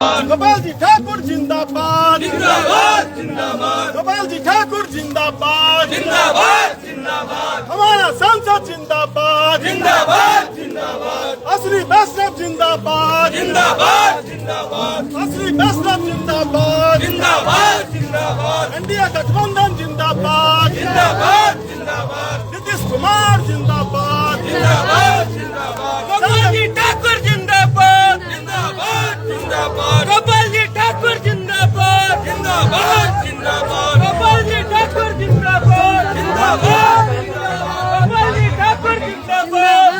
गोपाल जी ठाकुर जिंदाबाद जिंदाबाद जिंदाबाद। गोपाल जी ठाकुर जिंदाबाद जिंदाबाद जिंदाबाद। हमारा सांसद जिंदाबाद जिंदाबाद जिंदाबाद। असली वैष्णव जिंदाबाद जिंदाबाद जिंदाबाद। असली वैष्णव जिंदाबाद जिंदाबाद जिंदाबाद। इंडिया गठबंधन जिंदाबाद जिंदाबाद जिंदाबाद। नीतीश कुमार जिंदाबाद जिंदाबाद जिंदाबाद। गोपाल जी ठाकुर जिंदाबाद जिंदाबाद जिंदाबाद। गोपाल जी ठाकुर जिंदाबाद जिंदाबाद जिंदाबाद। गोपाल जी ठाकुर जिंदाबाद जिंदाबाद जिंदाबाद। गोपाल जी ठाकुर जिंदाबाद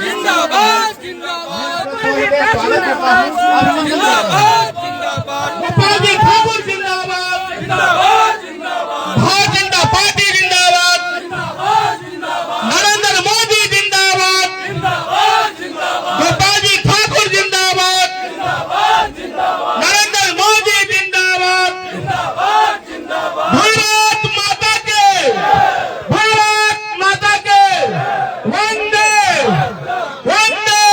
जिंदाबाद जिंदाबाद। गोपाल जी ठाकुर जिंदाबाद जिंदाबाद जिंदाबाद। गोपाल जी ठाकुर जिंदाबाद जिंदाबाद जिंदाबाद। भारतीय जनता पार्टी जिंदाबाद जिंदाबाद जिंदाबाद। नरेंद्र मोदी जिंदाबाद जिंदाबाद जिंदाबाद। गोपाल जी ठाकुर जिंदाबाद जिंदाबाद जिंदाबाद। नरेंद्र मोदी जिंदाबाद जिंदाबाद जिंदाबाद। भारत माता के वंदे वंदे।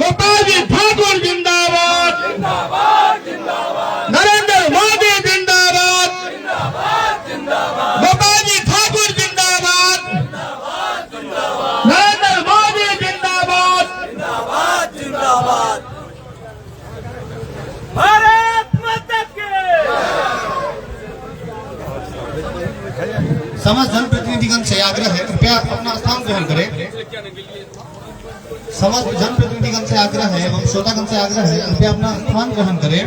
गोपाल जी ठाकुर जिंदाबाद जिंदाबाद जिंदाबाद। नरेंद्र मोदी जिंदाबाद जिंदाबाद जिंदाबाद। गोपाल जी ठाकुर जिंदाबाद नरेंद्र मोदी जिंदाबाद जिंदाबाद जिंदाबाद। भारत माता के समस्त जनप्रतिनिधिगण से आग्रह है कृपया अपना स्थान ग्रहण करें। समस्त जनप्रतिनिधिगण से आग्रह है एवं श्रोतागण से आग्रह है कृपया अपना स्थान ग्रहण करें।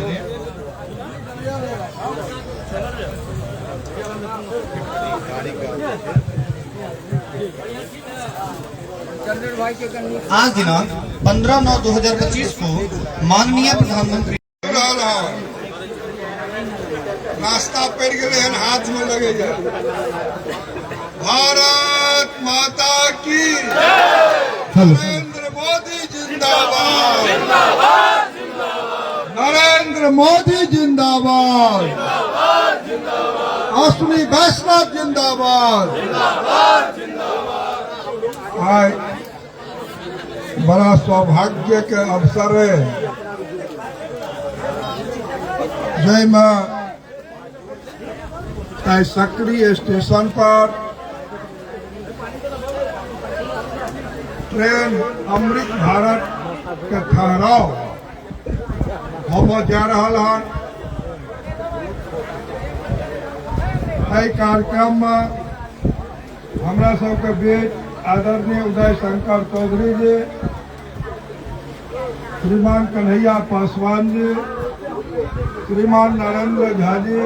आज दिनांक 15/9/2025 को माननीय प्रधानमंत्री रास्ता पड़ गए हाथ में लगे भारत माता की नरेंद्र मोदी जिंदाबाद नरेंद्र मोदी जिंदाबाद असली वैष्णव जिंदाबाद। आज बड़ा सौभाग्य के अवसर है जय मां सक्रिय स्टेशन पर ट्रेन अमृत भारत के ठहराव हम जा रहा है। कार्यक्रम में हमरा सबके बीच आदरणीय उदय शंकर चौधरी जी, श्रीमान कन्हैया पासवान जी, श्रीमान नरेंद्र झा जी,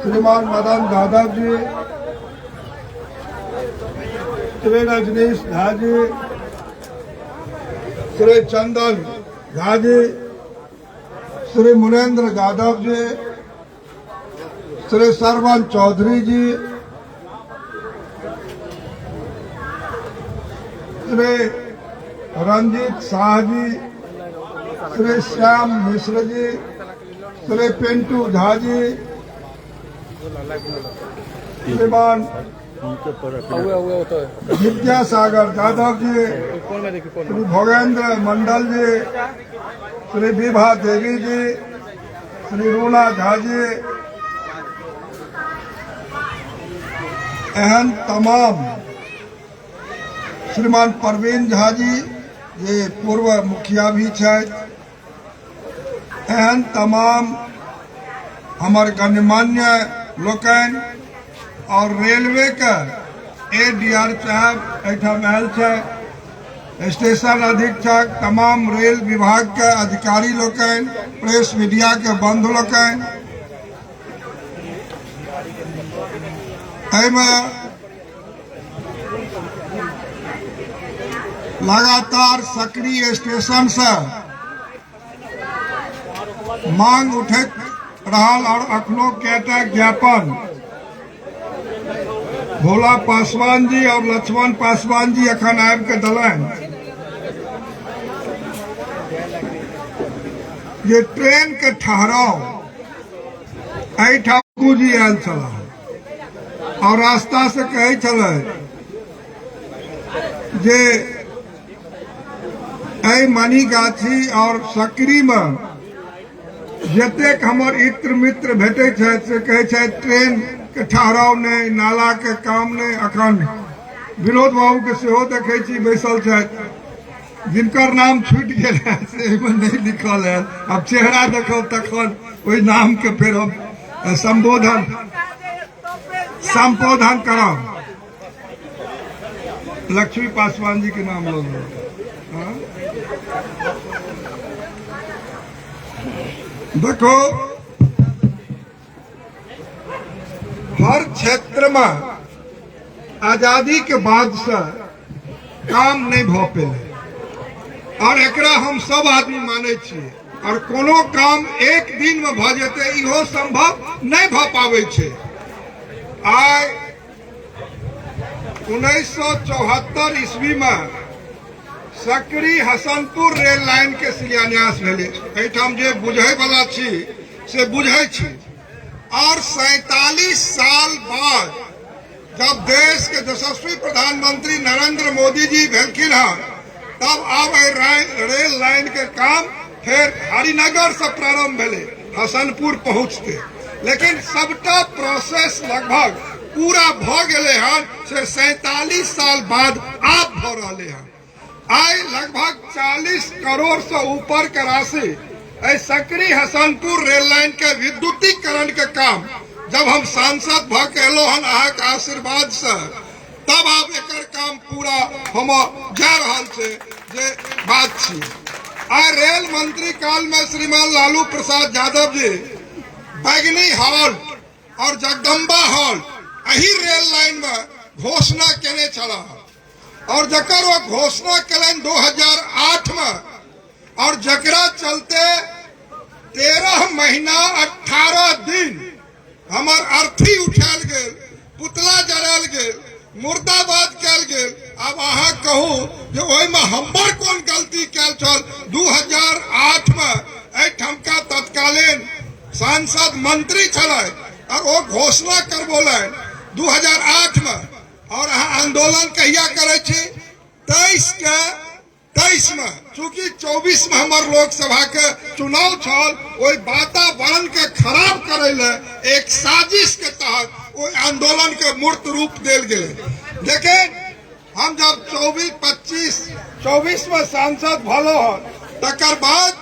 श्रीमान मदन यादव जी, श्री रजनीश झा जी, श्री चंदन झा जी, श्री मुनेन्द्र यादव जी, श्री सरवन चौधरी जी, श्री रंजीत शाह जी, श्री श्याम मिश्र जी, श्री पिंटू झा जी, श्रीमान विद्यासागर यादव जी, श्री भोगेंद्र मंडल जी, श्री विभा देवी जी, श्री रूना झा जी, एहन तमाम श्रीमान परवीन झा जी ये पूर्व मुखिया भी है, एहन तमाम हमार गणमान्य लोकन और रेलवे का ADR साहब ऐठा महल है, स्टेशन अधीक्षक, तमाम रेल विभाग के अधिकारी लोकन, प्रेस मीडिया के बंधु लोकन, लगातार सक्रिय स्टेशन से मांग उठैत रहल और अखनो कएटा ज्ञापन भोला पासवान जी और लक्ष्मण पासवान जी अखन आबि के दलन ये ट्रेन के ठहराव ठाकुर जी आयल छल और रास्ता से कहे छले जे मनीगाछी और सकरी में जतेक हमर इत्र मित्र भेटै छथि से कहै छथि ट्रेन के ठहराव नहीं, नाला के काम नहीं। अखन विनोद बाबू के सेहो देखै छी बैसल छथि, जिनकर नाम छूटि गेल है से एहिमे नहीं लिखल है। अब चेहरा देखब तखन ओहि नाम के फेर हम संबोधन करब। लक्ष्मी पासवान जी के नाम लो। देखो, हर क्षेत्र में आजादी के बाद से काम नहीं भ पेले और एकरा हम सब आदमी माने छिए। और कोनो काम एक दिन में भ जेते इहो संभव नहीं भ पावे छे। आइ 1974 ईस्वी में सकरी हसनपुर रेल लाइन के शिलान्यास भेले। एहिठाम जे बुझे वाला छी से बुझे छी। और 47 साल बाद जब देश के यशस्वी प्रधानमंत्री नरेंद्र मोदी जी भेलखिन हैं, तब अब रेल लाइन के काम फिर हरिनगर से प्रारंभ भेले हसनपुर पहुंचते। लेकिन सबटा प्रोसेस लगभग पूरा भ गेले हन से 47 साल बाद आप भ रहे हैं। आई लगभग 40 करोड़ से ऊपर के राशि सकरी हसनपुर रेल लाइन के विद्युतीकरण के काम जब हम सांसद भ के एलो हन अहाँ के आशीर्वाद से, तब अब एकर काम पूरा हम जा रहल छे जे बात छी। आई रेल मंत्री काल में श्रीमान लालू प्रसाद यादव जी बैगनी हॉल्ट और जगदम्बा हॉल्ट एही रेल लाइन में घोषणा केने छला और जकर वो घोषणा कलन 2008 में और जकरा चलते 13 महीना 18 दिन हमार अर्थी उठाल गेल, पुतला जराल गेल, मुर्दाबाद कल गेल। अब अहाँ कहू जे ओहि में हमर कौन गलती कल छल। 2008 में ठमका तत्कालीन सांसद मंत्री छलै और वो घोषणा करबोलन 2008 में। और अहाँ आंदोलन कहिया करे छी 23 में, चूंकि 24 में हमार लोकसभा के चुनाव छल, ओहि वातावरण के खराब करे ले एक साजिश के तहत वो आंदोलन के मूर्त रूप देल गेले। लेकिन हम जब 24 में सांसद भलो तकर बाद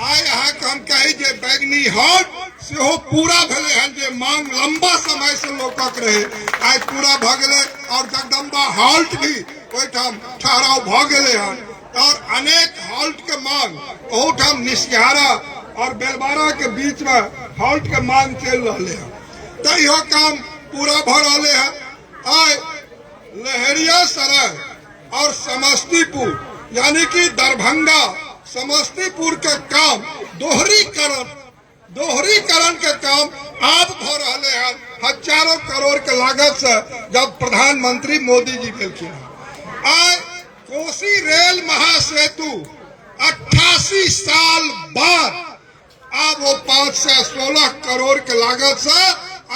आइ अहाँ के हम कही जे बैगनी हॉल्ट सेहो पूरा भेले हन, जे मांग लंबा समय से लोकक रहे आज पूरा भ गेले। और जगदम्बा हॉल्ट भी ओहिठाम ठहराव भ गेले हन और अनेक हॉल्ट के मांग ओहिठाम निस्यारा और बेलबारा के बीच में हॉल्ट के मांग चल रहे हैं। तो यह काम पूरा भ रहे हैं। आइ लहरिया सराय और समस्तीपुर यानी कि दरभंगा समस्तीपुर के काम दोहरीकरण के काम आप भ रहे हैं हजारों करोड़ के लागत से जब प्रधानमंत्री मोदी जी भेलखिन। आज कोसी रेल महासेतु 88 साल बाद अब वो 5 से 16 करोड़ के लागत से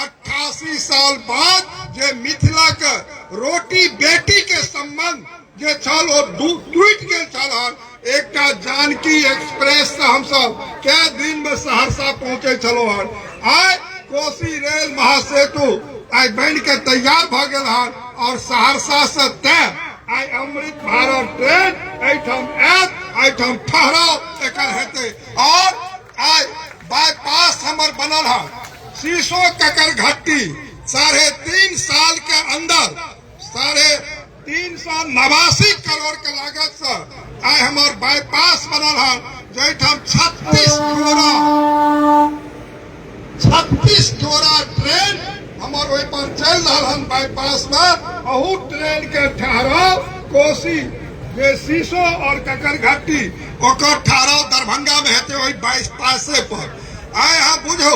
88 साल बाद जे मिथिला के रोटी बेटी के संबंध जे छल वो टूट गेल छल। एक जानकी एक्सप्रेस से हम सब क्या दिन में सहरसा पहुंचे छलो हन। आज कोसी रेल महासेतु आज बन के तैयार भ गेल हन और सहरसा से तय आई अमृत भारत ट्रेन एठम ठहराव एकर हेते। और आज बाईपास हमर बनल है शीशो ककर घट्टी 3.5 साल के अंदर 389 करोड़ के लागत से आई हमार बाईपास बनल है, जैठाम 36 घोड़ा ट्रेन हमार वही पर चल रहा है बाईपास में। अहू ट्रेन के ठहराव कोसी जे शीशो और ककर घाटी ओकर ठहराव दरभंगा में हेते वही बाईपास पर। आए यहाँ बुझो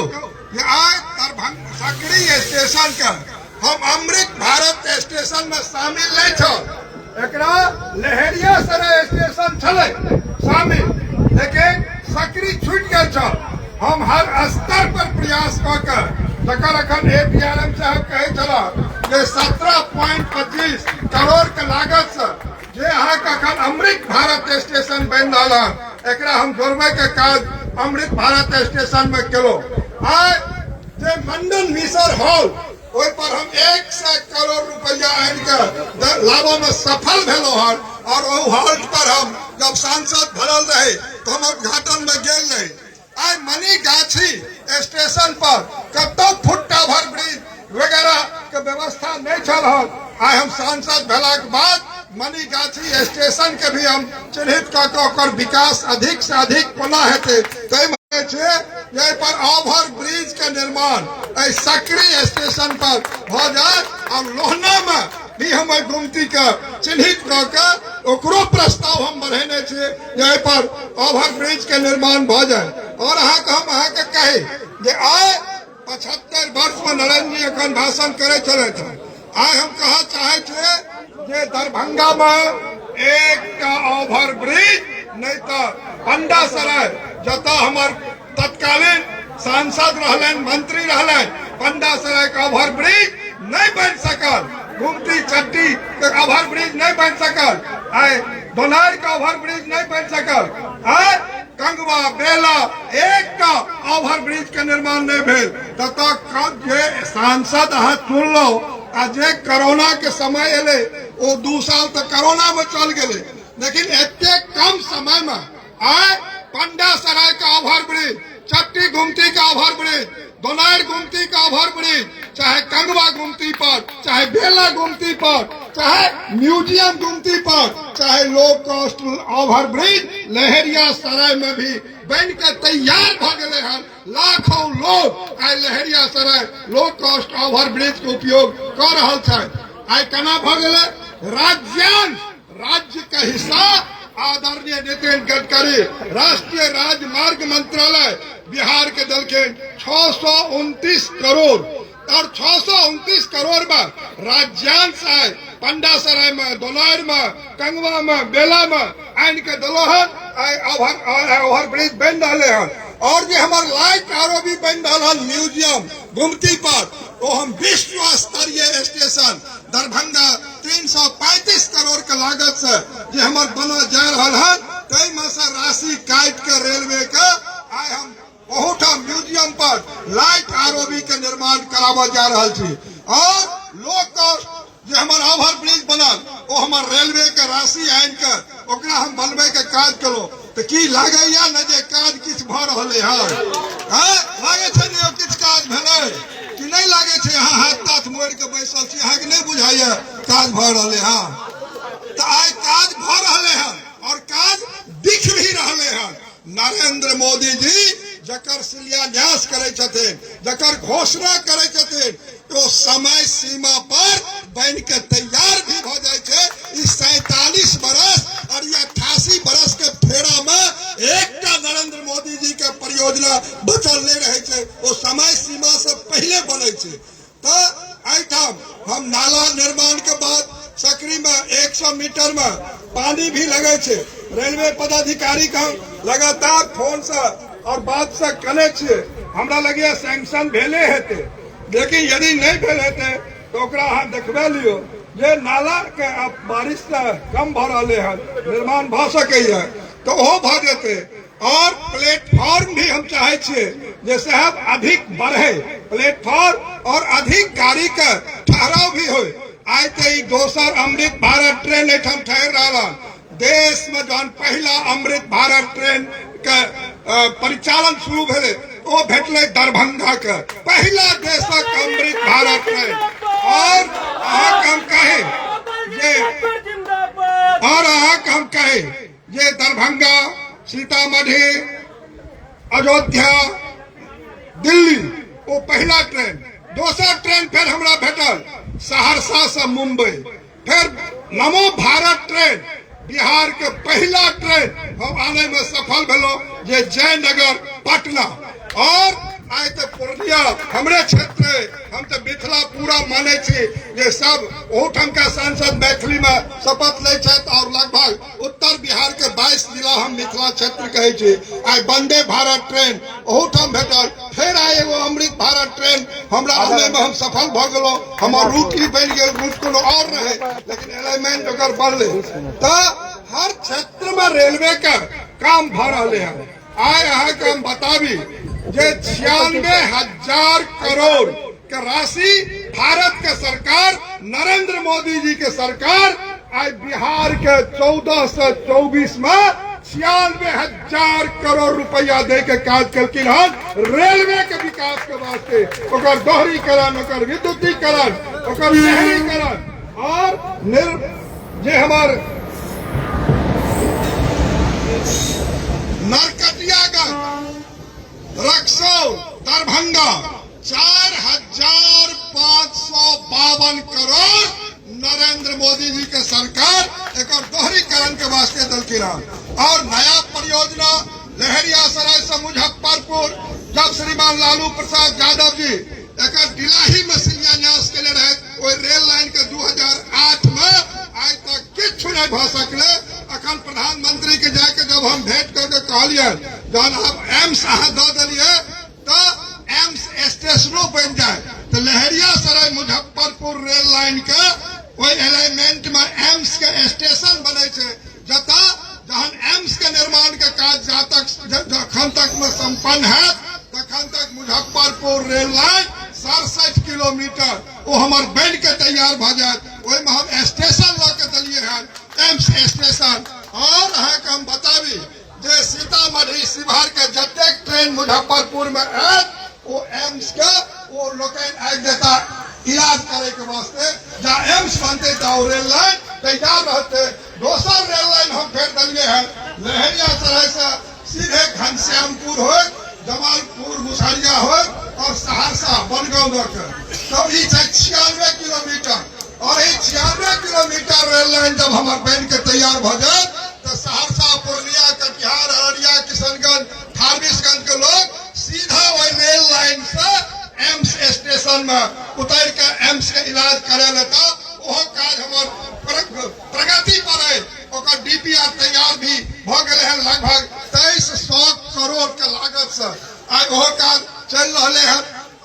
ये आए दरभंगा सकरी स्टेशन का हम अमृत भारत स्टेशन में शामिल नहीं छो। एकरा लहरिया सराय स्टेशन छले शामिल, लेकिन सकरी छूट गए छो। हम हर स्तर पर प्रयास कर जकर अखन APRM साहब कहे चला जे 17.25 करोड़ के लागत से जे अहाँ अखन अमृत भारत स्टेशन बन रहा एकरा हम जोड़वे के काज अमृत भारत स्टेशन में केलो आय जे मंडन मिसर हॉल ओहि पर हम 100 करोड़ रुपया आनि के लाभो में सफल भेलो हन और वो हॉल्ट पर हम जब सांसद भरल रहे तो हम उद्घाटन में गेल रहे आय मनी गाछी स्टेशन पर कतो फुट्टा भर ब्रिज वगैरह के व्यवस्था नहीं चल रहा आय हम सांसद भेला के बाद मनी गाछी स्टेशन के भी हम चिन्हित कर विकास अधिक से अधिक कोना हेते यही पर ओवर ब्रिज के निर्माण सकरी स्टेशन पर हो जाए और लोहना में भी हम गुमती के चिन्हित कर ओकरो प्रस्ताव हम बढ़ेने छे यही पर ओवर ब्रिज के निर्माण हो जाए और हम अहाँ के कहे जे आय 75 वर्ष में नरेंद्र जी अखन भाषण करे चले थे आय हम कहा चाहे थे जे दरभंगा में एक ओवर ब्रिज नहीं तो पंडा सराय जता हमार तत्कालीन सांसद रहलन मंत्री रहलन पंडा सराय का ओवर ब्रिज नहीं बन सकल गुमती चट्टी के ओवर ब्रिज नहीं बन सकल आय दोनार का ओवर ब्रिज नहीं बन सकल आय कंगवा बेला एक ओवर ब्रिज के निर्माण नहीं भेल तब जे सांसद अहाँ चुन लो आ जे कोरोना के समय एले वो 2 साल तक कोरोना में चल गए लेकिन एते कम समय में आय पंडा सराय का ओवर ब्रिज चट्टी गुमती का ओवर ब्रिज दोनार गुमती का ओवर ब्रिज चाहे कंगवा गुमती पर चाहे बेला गुमती पर चाहे म्यूजियम गुमती पर चाहे लो कॉस्ट ओवर ब्रिज लहरिया सराय में भी बन के तैयार भ गए हैं लाखों लोग आय लहरिया सराय लो कॉस्ट ओवर ब्रिज के उपयोग कर रहा है आय केना भ गए राज्य का हिस्सा आदरणीय नितिन गडकरी राष्ट्रीय राजमार्ग मंत्रालय बिहार के दल के 629 करोड़ और 629 करोड़ में राज्यांश आय पंडा सराय में दोनार में कंगवा में बेला में आन के दलोहन ओवर ब्रिज बन रहे हैं और जो हमारे लाइट आरओबी बन रहा म्यूजियम गुमती पर तो हम विश्व स्तरीय स्टेशन दरभंगा 335 करोड़ के लागत से जो हमारे बना जा रहा है कई में से राशि काट के रेलवे का आय हम बहुत म्यूजियम पर लाइट आरओबी के निर्माण करावा जा रहा थी और लो कॉस्ट जो हमारा ओवर ब्रिज बनल वो हमार रेलवे के राशि आन के ओकरा हम बनबे के काज करो तो की लागे या न जे काज किछ भ रहले है लागे छै ने किछ काज भेलै कि नहीं लागे छै अहाँ हाथ ताथ मोड़ के बैसल छी अहाँ के नहीं बुझाइए काज भ रहले है तो आय काज भ रहले है और काज दिख भी रहले है नरेंद्र मोदी जी जकर शिलान्यास करे छथिन जकर घोषणा करे छथिन तो समय सीमा पर बन के तैयार भी हो जाए छे इस 47 बरस और ये 88 बरस के फेरा में एक नरेंद्र मोदी जी के परियोजना बचल नहीं रहे छे वो समय सीमा से पहले बने छे तो आइटम हम नाला निर्माण के बाद सकरी में 100 मीटर में पानी भी लगे छे रेलवे पदाधिकारी का लगातार फोन से और बात से कने छे हमरा लगे सैंक्शन भेले हेते लेकिन यदि नहीं भेल हेते तो ओकरा अहाँ देखबे लियो जे नाला के बारिश से कम भ रहे हैं निर्माण भ सके तो वो भ जेते और प्लेटफॉर्म भी हम चाहे छे जे साहब अधिक बढ़े प्लेटफॉर्म और अधिक गाड़ी का ठहराव भी हो आय तो दोसर अमृत भारत ट्रेन एठम ठहर रहा देश में जौन पहला अमृत भारत ट्रेन के परिचालन शुरू भेले वो भेटले दरभंगा के पहला देशक अमृत भारत ट्रेन और हम कहे ये दरभंगा सीतामढ़ी अयोध्या दिल्ली वो पहला ट्रेन दोसर ट्रेन फिर हमरा भेटल सहरसा से मुंबई फिर नमो भारत ट्रेन बिहार के पहला ट्रेन हम आने में सफल भेलो जे जयनगर पटना और आए तो पूर्णिया हमरे क्षेत्र हम तो मिथिला पूरा माने छी जे सब ओठम का सांसद मैथिली में शपथ ले और लगभग उत्तर बिहार के 22 जिला हम मिथिला क्षेत्र कहे छी आइ वंदे भारत ट्रेन ओठम भेटल फिर आए वो अमृत भारत ट्रेन हमरा आने में हम सफल भ गेलो हमर रूट ही बन गेल रूट कोनो और रहे लेकिन एलाइनमेंट ओकर बढ़ले तो हर क्षेत्र में रेलवे का काम भ रहे हैं आए यहाँ के हम बताबी जे 96,000 करोड़ के राशि भारत के सरकार नरेंद्र मोदी जी के सरकार आज बिहार के 14 से 24 में 96,000 करोड़ रुपया दे के काज कलकिन हन रेलवे के विकास के वास्ते, ओकर दोहरीकरण, ओकर विद्युतीकरण, ओकर शहरीकरण और जे हमार नरकटियागंज, रक्सौल, दरभंगा 4,552 करोड़ नरेंद्र मोदी जी के सरकार एक दोहरीकरण के वास्ते दलकी रहा। और नया परियोजना लहरियासराय से मुजफ्फरपुर जब श्रीमान लालू प्रसाद यादव जी एक डिलाही में शिलान्यास के रहे, वो रेल लाइन के 2008 में आज तक किछु नहीं भ सकले। अखन प्रधानमंत्री के जाके जब हम भेंट करके कहलिए जब आप एम्स अहाँ दे दिलिए तो एम्स स्टेशनो बन जाए, तो लहरियासराय मुजफ्फरपुर रेल लाइन के वही एलाइनमेंट में एम्स के स्टेशन बने छे, जता जहन एम्स के निर्माण के काज जखन तक में संपन्न है तखन तक मुजफ्फरपुर रेल लाइन 67 किलोमीटर वो हमार बन के तैयार भ जाए। वही में हम स्टेशन ला के दिलिए हैं, एम्स स्टेशन। और हम बताबी जे सीतामढ़ी शिवहर के जतेक ट्रेन मुजफ्फरपुर में है वो एम्स के वो लोकन आग देता इलाज करे के वास्ते, जहाँ एम्स बनते तो रेल लाइन तैयार रहते। दोसर रेल लाइन हम फेर दिलिए हैं लहरियासराय से सीधे घनश्यामपुर हो, जमालपुर मुसहरिया हो और सहरसा बनगांव तक, तो ये 96 किलोमीटर। और ये 96 किलोमीटर रेल लाइन जब हमारे बन के तैयार हो जाए तो सहरसा, पूर्णिया, कटिहार, अररिया, किशनगंज, फारबिसगंज के लोग सीधा वही रेल लाइन से एम्स स्टेशन में उतर के एम्स के इलाज करे लेता। वो काज हमार प्रगति पर है, ओकर डीपीआर तैयार भी भ गए हैं लगभग 2300 करोड़ के लागत से आज वो काज चल रहे हैं।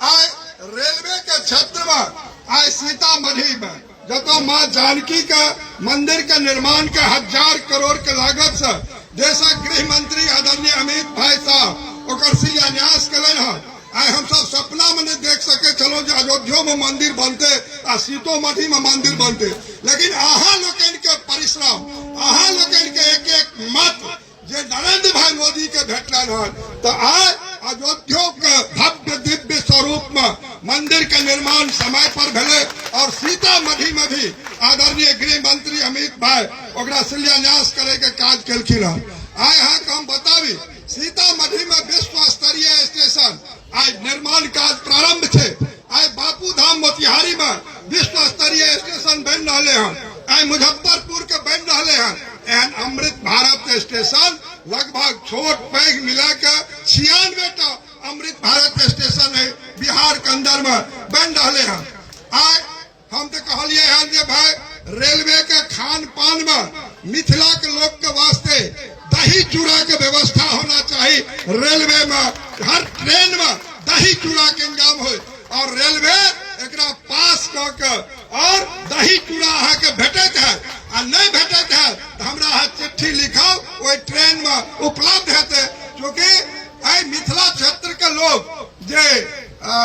आज रेलवे के क्षेत्र में आज सीतामढ़ी में जतो माँ जानकी का मंदिर के निर्माण के 1000 करोड़ के लागत से जैसा गृह मंत्री आदरणीय अमित भाई साहब ओकर शिलान्यास कलन है। आज हम सब सपना में नहीं देख सके चलो जो अयोध्या में मंदिर बनते आ सीतोमढ़ी में मंदिर बनते, लेकिन अहा लोकन के परिश्रम, अहा लोकन के एक एक मत जे नरेंद्र भाई मोदी के भेटलन है, तो आज अयोध्या के भव्य दिव्य स्वरूप में मंदिर के निर्माण समय पर भेले और सीतामढ़ी में भी आदरणीय गृह मंत्री अमित भाई ओकरा शिलान्यास करे के काज केलखिन है। आज यहाँ हम बताबी सीतामढ़ी में विश्व स्तरीय स्टेशन आज निर्माण कार्य प्रारंभ है। आज बापू धाम मोतिहारी में विश्व स्तरीय स्टेशन बन रहे हैं, आज मुजफ्फरपुर के बन रहे हैं। एहन अमृत भारत स्टेशन लगभग छोट पैघ मिला के 96 अमृत भारत स्टेशन है बिहार के अंदर में बन रहे हैं। आज हम तो कहलिए हैं जे भाई रेलवे के खान पान में मिथिला के लोग के वास्ते दही चूड़ा के व्यवस्था होना चाहिए। रेलवे में हर ट्रेन में दही चूड़ा के इंतजाम हो और रेलवे एक पास करके और दही चूड़ा अहाँ के भेटत है आ नहीं भेटत है तो हमरा चिट्ठी लिखाओ, वही ट्रेन में उपलब्ध हेते। क्योंकि मिथिला क्षेत्र के लोग जे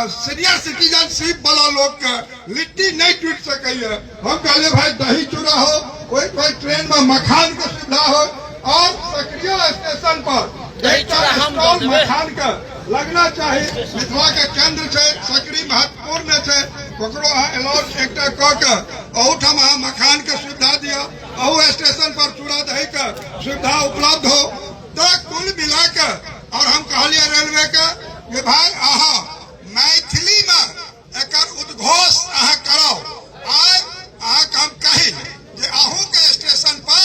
सीनियर सिटीजनशिप वाला लोग के लिट्टी नहीं टूट सके। हम कहले भाई दही चूड़ा हो, कोई ट्रेन में मखान के सुविधा हो और सक्रिय स्टेशन पर मखान का लगना चाहिए। मिथिला के केंद्र है, सक्रिय महत्वपूर्ण है, अलॉट एक मखान के सुविधा दिया, अहू स्टेशन पर चूड़ा दही का सुविधा उपलब्ध हो। तो कुल मिलाकर और हम कहलिए रेलवे के कि भाई अहा मैथिली में एक उद्घोष अहा करो। आज हम कही अहू के स्टेशन पर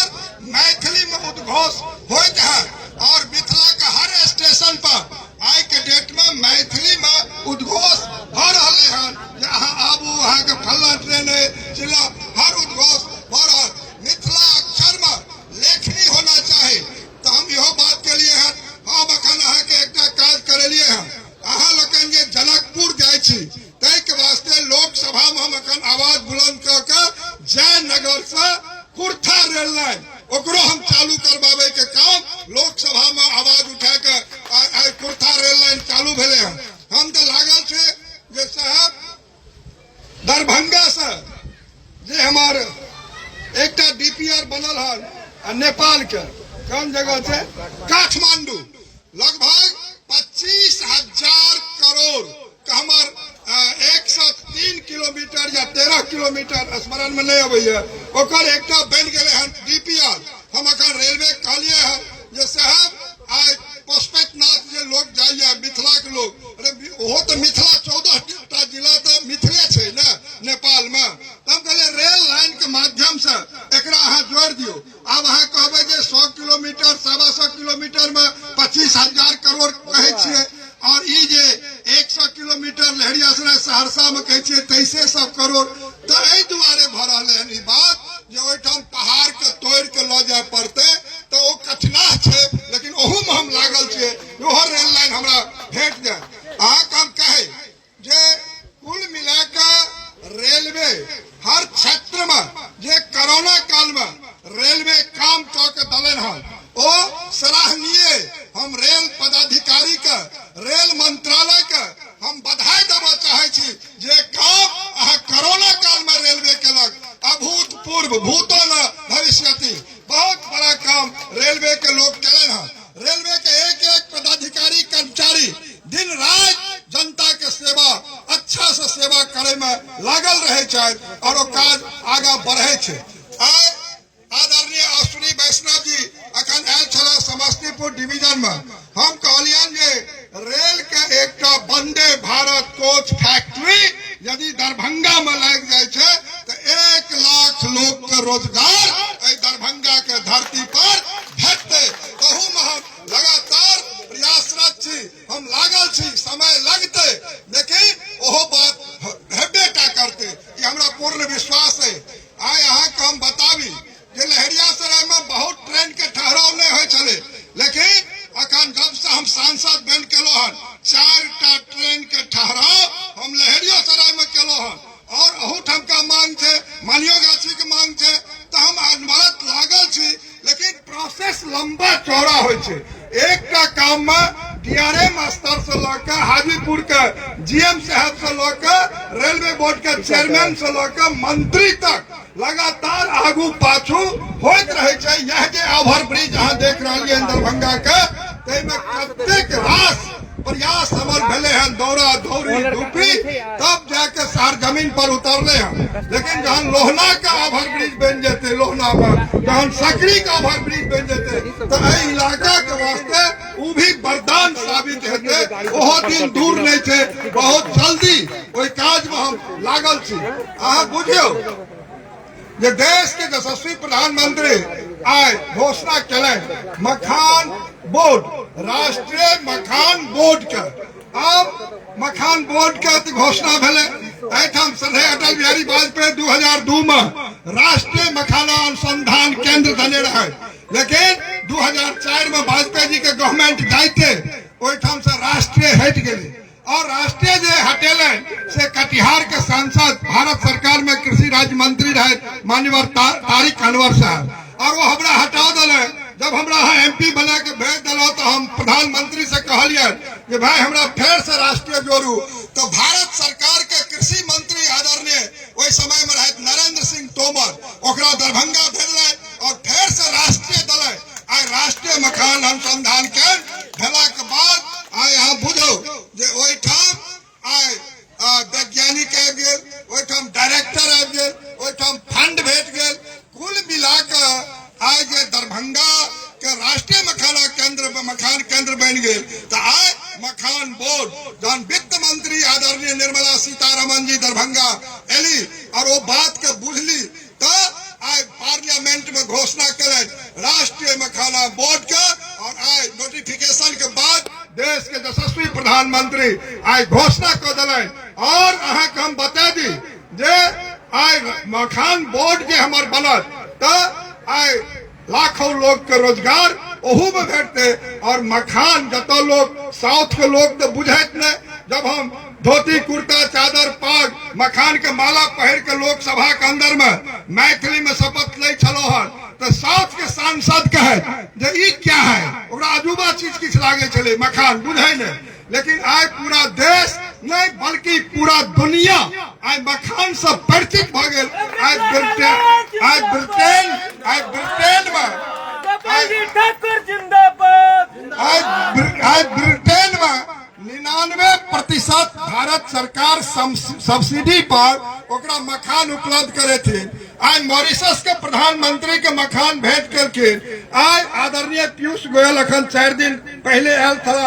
मैथिली में उद्घोष होते हैं और मिथिला के हर स्टेशन पर आज के डेट में मैथिली में उद्घोष हो रहे हैं। आबू वहाँ के फल्ला ट्रेन है जिला हर उद्घोष हो रहा। मिथिला अक्षर में लेखनी होना चाहिए। तो हम यो बात के लिए हैं, हम अखन अहाँ के एक काज करेलिए हैं। अहाँ लोगन जे जनकपुर जाए तय के वास्ते लोकसभा में हम अखन आवाज बुलंद करके जयनगर से कुर्था रेल लाइन ओकरो हम चालू करवावे के काम लोकसभा में आवाज उठा के कुर्था रेल लाइन चालू भेले हैं। हम तो लागल छे जे साहब दरभंगा से जे हमार एकटा डीपीआर बनल है नेपाल के कौन जगह से काठमांडू लगभग 25,000 करोड़ का हमार 103 किलोमीटर या 13 किलोमीटर स्मरण में नहीं अबैया ओकर एकटा बन गए हैं डीपीआर। हम अखन रेलवे कहलिए है जे साहब आज पशुपतिनाथ जे लोग जाइए मिथिला के लोग, अरे वो तो मिथिला 14टा जिला तो मिथिले छे ना नेपाल में। हम कहले रेल लाइन के माध्यम से एकरा अहाँ जोड़ दियो। अब अहाँ कहबे जे 100 किलोमीटर 125 किलोमीटर में 25,000 करोड़ कहे छिए और ई जे 100 किलोमीटर लहरियासराय सहरसा में कहे छिए 2300 करोड़। तो एहि दुआरे भ रहले हन ई बात जे ओइठाम पहाड़ के तोड़ के ल जाए पड़ते तो वो कठिना छे, लेकिन ओहू में हम लागल छे ओहर रेल लाइन हमरा भेट जाए। अहाँ हम कहे जे कुल मिला के रेलवे हर क्षेत्र में जे कोरोना काल में रेलवे काम क के दलन हन ओ सराहनीय। हम रेल पदाधिकारी के रेल मंत्रालय के हम बधाई देबा चाहे छी जे काम अहाँ कोरोना काल में रेलवे केलक अभूतपूर्व भूतो न भविष्यति बहुत बड़ा काम रेलवे के लोग केलन हन। रेलवे के एक एक पदाधिकारी कर्मचारी दिन रात जनता के सेवा अच्छा से सेवा करे में लागल रहे छे और वो काज आगा बढ़े छे। आदरणीय अश्विनी वैष्णव जी अखन आयल छला समस्तीपुर डिवीजन में। हम कहलियन जे रेल के एकटा वंदे भारत कोच फैक्ट्री यदि दरभंगा में लग जाए छे तो 1 लाख लोग के रोजगार दरभंगा के धरती पर भेटते। तहू में हम लगातार प्रयासरत छी, हम लागल छी, समय लगते लेकिन ओहो बात हेबेटा करते ये हमरा पूर्ण विश्वास है। आय अहाँ के हम बताबी जे लहरियासराय में बहुत ट्रेन के ठहराव नहीं होय छले, लेकिन अखन जब से हम सांसद बन केलो हन 4टा ट्रेन के ठहराव हम लहरियासराय में केलो हन और अहूठाम का मांग छे मानियो गाछी के मांग छे तो हम अनवरत लागल छी। लेकिन प्रोसेस लंबा चौड़ा होय छे। एकटा काम में डीआरएम स्तर से लेकर हाजीपुर के जीएम साहब से लेकर रेलवे बोर्ड के चेयरमैन से लेकर मंत्री तक लगातार आगू पाछू होत रहे छे। यह जे ओवर ब्रिज अहाँ देख रहलिए दरभंगा के तै में कतेक रास प्रयास हमर भेले हैं दौरा दौरी धूपी तब जाके सार जमीन पर उतरले हैं। लेकिन जहां लोहना का ओवर ब्रिज बन जेते लोहना में जहां सकरी का ओवर ब्रिज बन जेते तो एहि इलाका के वास्ते उ भी वरदान साबित हेते। बहुत दिन दूर नहीं थे, बहुत जल्दी ओई काज में हम लागल छी। अहाँ बुझियो जे देश के यशस्वी प्रधानमंत्री आय घोषणा कले मखान बोर्ड राष्ट्रीय मखान बोर्ड के। अब मखान बोर्ड के घोषणा भेले एठाम श्रद्धेय अटल बिहारी वाजपेयी 2002 में राष्ट्रीय मखाना अनुसंधान केंद्र देने रहे, लेकिन 2004 में वाजपेयी जी के गवर्नमेंट जाते ओठाम से राष्ट्रीय हट गए और राष्ट्रीय जे हटेले से कटिहार के सांसद भारत सरकार में कृषि राज्य मंत्री रहे माननीय तारिक अनवर साहब और वो हमरा हटा दिले। जब हमरा एमपी बना के भेज दिलो तो हम प्रधानमंत्री से कहलिए कि भाई हमरा फिर से राष्ट्रीय जोड़ू। तो भारत सरकार के कृषि मंत्री आदरणीय वही समय में रहे नरेंद्र सिंह तोमर ओकरा दरभंगा भेजले और फिर से राष्ट्रीय दले आय राष्ट्रीय मखान अनुसंधान केंद्र भेला के बाद आय यहाँ बुझो जे ओहिठाम आय वैज्ञानिक आबि गेल, ओहिठाम डायरेक्टर आबि गेल, ओहिठाम फंड भेट गेल। कुल मिला के आज जे दरभंगा के राष्ट्रीय मखाना केंद्र मखान केंद्र बन गए तो आज मखान बोर्ड जहां वित्त मंत्री आदरणीय निर्मला सीतारमन जी दरभंगा एली और वो बात के बुझली तो आज पार्लियामेंट में घोषणा करें राष्ट्रीय मखाना बोर्ड के और आज नोटिफिकेशन के बाद देश के यशस्वी प्रधानमंत्री आज घोषणा कर दिले। और अहाँ के हम बता दी जे आज मखान बोर्ड जे हमार बनत तो आज लाखों लोग के रोजगार ओहू में भेटते और मखान जतो लोग साउथ के लोग तो बुझत नहीं। जब हम धोती कुर्ता चादर पाग मखान के माला पहर के लोक सभा के अंदर में मैथिली में शपथ ले छलो हन तो साउथ के सांसद कहे जे ई क्या है, ओकरा अजूबा चीज किछ लागे छले मखान, बुझे नहीं। लेकिन आज पूरा देश नहीं बल्कि पूरा दुनिया आज मखान से परिचित भ गेल। आज ब्रिटेन में ठाकुर जिंदाबाद। आज ब्रिटेन में 99% भारत सरकार सब्सिडी पर ओकरा मखान उपलब्ध करे थे। आज मॉरिशस के प्रधानमंत्री के मखान भेंट करके आज आदरणीय पीयूष गोयल अखन 4 दिन पहले आयल था